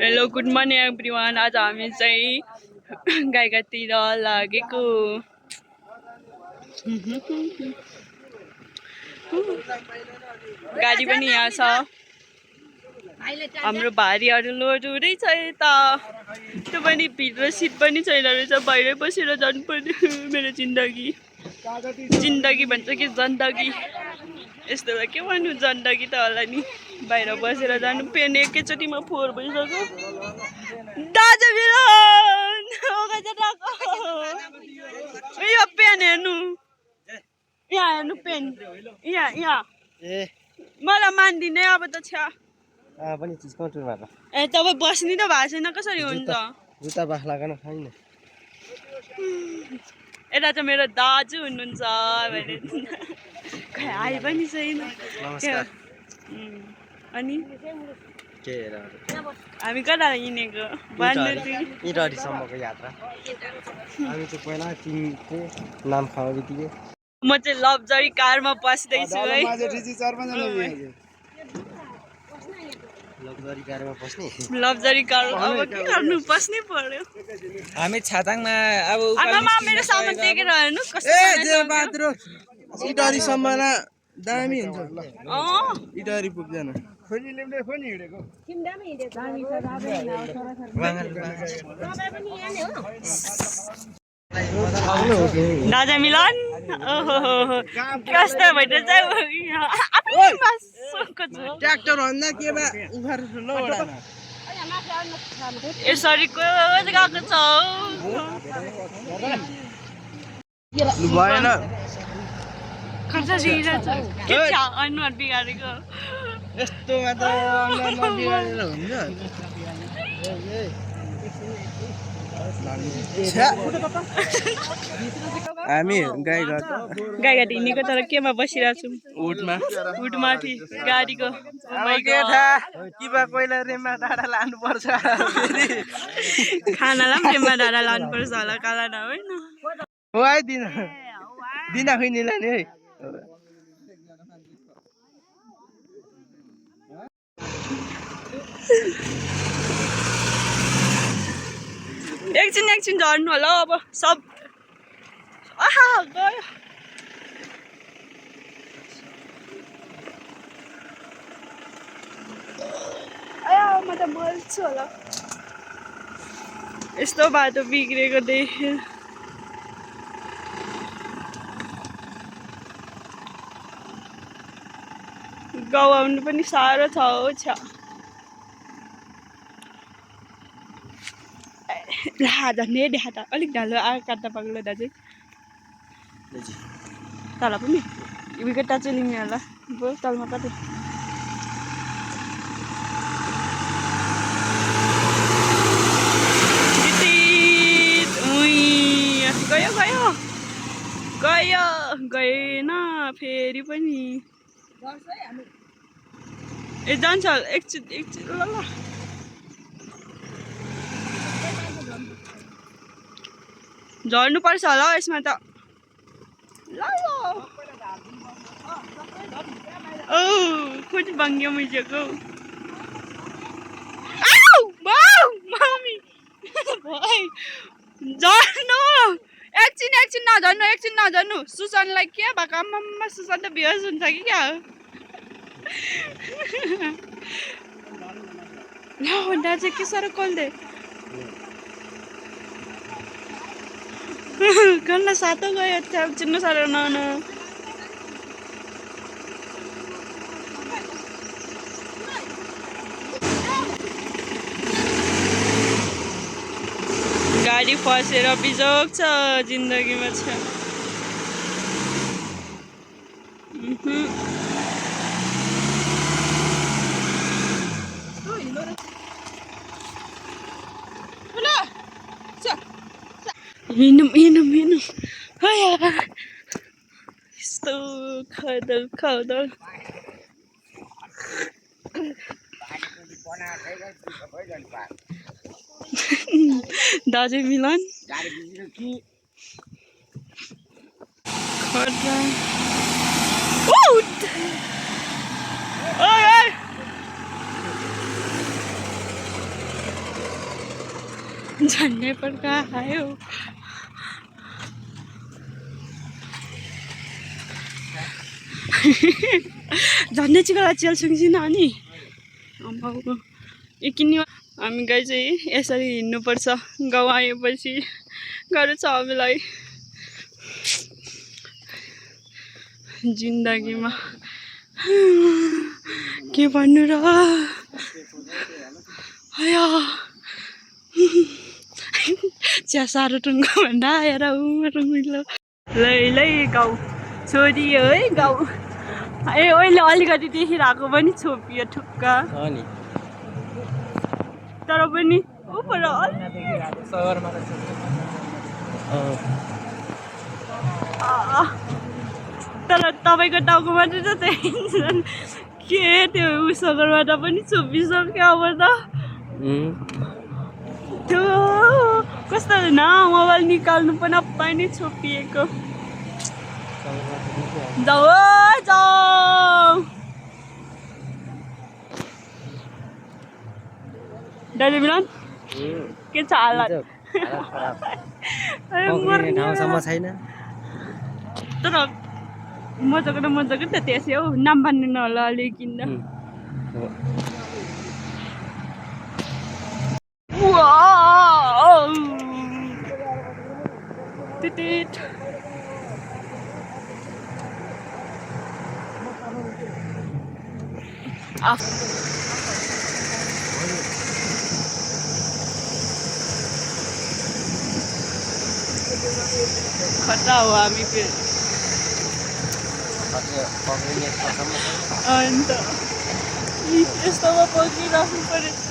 Hello good morning everyone. आज हामी चाहिँ गाईघाटतिर लागेको। गाडी पनि यहाँ छ। हाम्रो भारीहरू लोड हुँदैछ यता। त्यो पनि भित्र सिट पनि छैन रहेछ, बाहिरै बसेर जानुपर्ने। मेरो जिन्दगी भन्छ कि जन्दगी, यस्तो के भन्नु, जन्दगी त होला नि। बाहिर बसेर जानु पेन एकैचोटिमा फोहोर भइसक्यो। दाजु मिलन यो पेन हेर्नु, यहाँ हेर्नु पेन, यहाँ मलाई मान्दिने अब त छ्या पनि चिज कन्ट्रोलमा त। ए तपाईँ बस्नी त भएको छैन, कसरी हुन्छ? जुत्ता बाख लगान छैन। यता चाहिँ मेरो दाजु हुनुहुन्छ भने खै आए पनि छैन। नमस्कार। अनि के हेर हामी कता हिँडेको भन्नु चाहिँ इटहरीसम्मको यात्रा। हामी चाहिँ पहिला तिमीको नाम खाऊ बित्तिकै म चाहिँ लग्जरी कारमा बस्दैछु है। लग्जरी कारमा बस्ने। लग्जरी कार अब के गर्नु, बस्नै पर्यो। हामी छाताङमा अब आमामा मेरो सामान टेकेर हेर्नु इटहरीसम्म दामी हुन्छ। इटहरी पुग्दैन। दाजा मिलन कस्तो भइट ट्र्याक्टर भन्दा के बा यसरी गएको छ भएन। खर्च दिइरहेछ के छ अनुहार बिगारेको। यस्तो मात्र नबिगारेर हुन्छ। हामी गाईघाट हिँडेको तर केमा बसिरहेको छौँ? उठमाथि गाडीको। के थाहा कि बा कोइला रेमा डाँडा लानुपर्छ। खानालाई पनि रेमा डाँडा लानुपर्छ होला, काला न होइन। हो है दिना खुइनीलाई नि है। एकछिन झर्नु होला अब सब। आहा गयो। म त मर्छु होला यस्तो बाटो बिग्रेको देखेर। गाउँ आउनु पनि साह्रो छ हो छ्या। झन्डै देखा त अलिक ढालो काट्दा पग्लो दाजु तल पनि विकेट टच लिने होला तलमा कतै। गयो गयो गयो गएन फेरि पनि। ए जान्छ एकछिन ल ल। झर्नु पर्छ होला हौ यसमा त। ल औ खोज बङ्ग्यो मिजेको। झर्नु एकछिन नझर्नु। सुसनलाई के भएको आम्मामा, सुसन त बेहोस हुन्छ कि क्या हो। ल भन्दा चाहिँ के साह्रो कोल्दे गर्न सातो गयो चिन्नु साह्रो न। गाडी फसेर बिजोग छ जिन्दगीमा छ। हिँडौँ यस्तो खदल दाजु मिलन झन्डै पड्का आयो झन्डै चिकला चेल्छौँ नानी अम्बाउको किन्ने हामी गाई चाहिँ यसरी हिँड्नुपर्छ गाउँ आएपछि गाह्रो छ हामीलाई जिन्दगीमा के भन्नु र आया चिया साह्रो टुङ्गो भन्दा आएर रमिलो लै लै गाउँ छोरी है गाउँ ए अहिले अलिकति देखिरहेको पनि छोपियो ठुक्का नि तर पनि पर तर तपाईँको टाउको मात्रै त त्यही के त्यो सगरबाट पनि छोपिसक्यो अब त त्यो कस्तो न मोबाइल निकाल्नु पनि पाइने छोपिएको जाऊ जाऊ दाजु मिलन के छ हालत ठाउँसम्म छैन तर मजाको त मजाको त त्यसै हौ नाम भन्नु होला अलिक किन्दा खतरा हो हामी फेरि अन्त यस्तोमा पकिराख्नु परेछ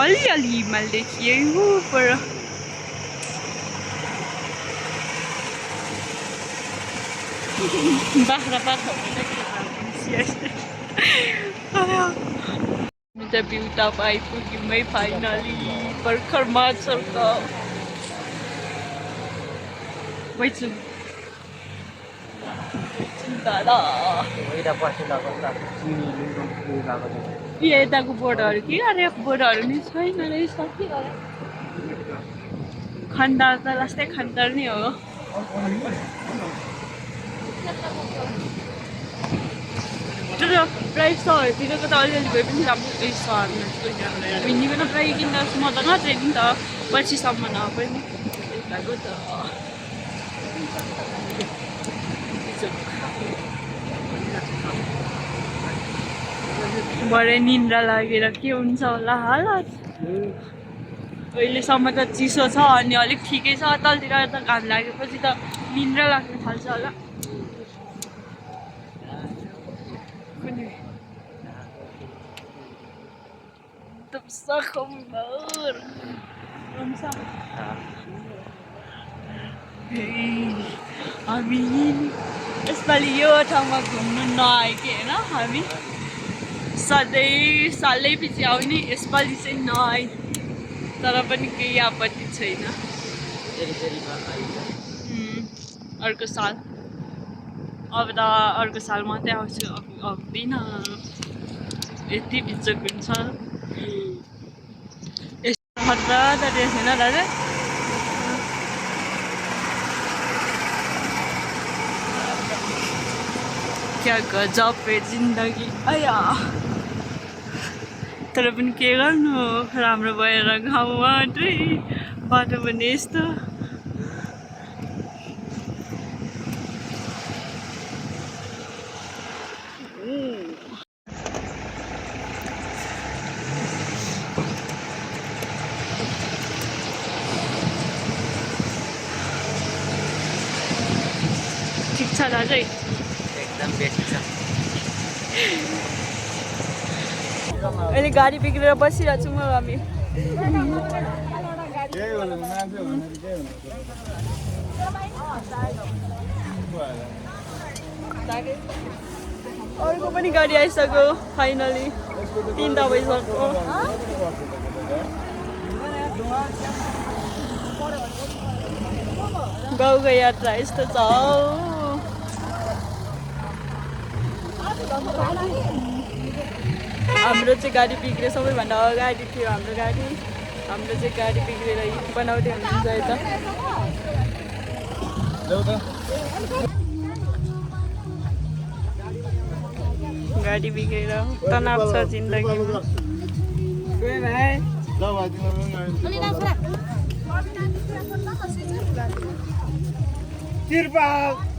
अलिअलि हिमाल देखिए हो पर बाख्रा पाखा त बिउटा आइपुग्यौँ फाइनली भर्खर माछका बैछु दादा यताको बोर्डहरू के अरे बोर्डहरू नि छैन रहेछ के खण्डार त लास्टै खण्डार नै हो तर प्राइस सहरतिरको त अलिअलि भए पनि राम्रो सहरमा हिँडीको त प्रायः किन्दा म त नजाने नि त पछिसम्म पनि यताको त भरे निन्द्रा लागेर के हुन्छ होला हालत अहिलेसम्म त चिसो छ अनि अलिक ठिकै छ तलतिर त घाम लागेपछि त निन्द्रा लाग्न थाल्छ होला हामी यसपालि यो ठाउँमा घुम्नु नआएकी होइन हामी सधैँ सालै पछि आउने यसपालि चाहिँ नआए तर पनि केही आपत्ति छैन अर्को साल अब त अर्को साल मात्रै आउँछु आउँदिनँ यति बिचक हुन्छ यस्तो खतरा त रहेछ होइन दाजु क्या गजब है जिन्दगी आया तर पनि के गर्नु राम्रो भएर गाउँ मात्रै बाटो पनि यस्तो ठिक छ दाजु एकदम बेस्ट छ अहिले गाडी बिग्रेर बसिरहेको छौँ हामी अर्को पनि गाडी आइसक्यो फाइनली 3 भइसक्यो गाउँको यात्रा यस्तो छ हाम्रो चाहिँ गाडी बिग्रियो सबैभन्दा अगाडि थियो हाम्रो गाडी बिग्रेर बनाउँदै हुनुहुन्छ यता गाडी बिग्रेर तनाव छ जिन्दगीमा तिरपाल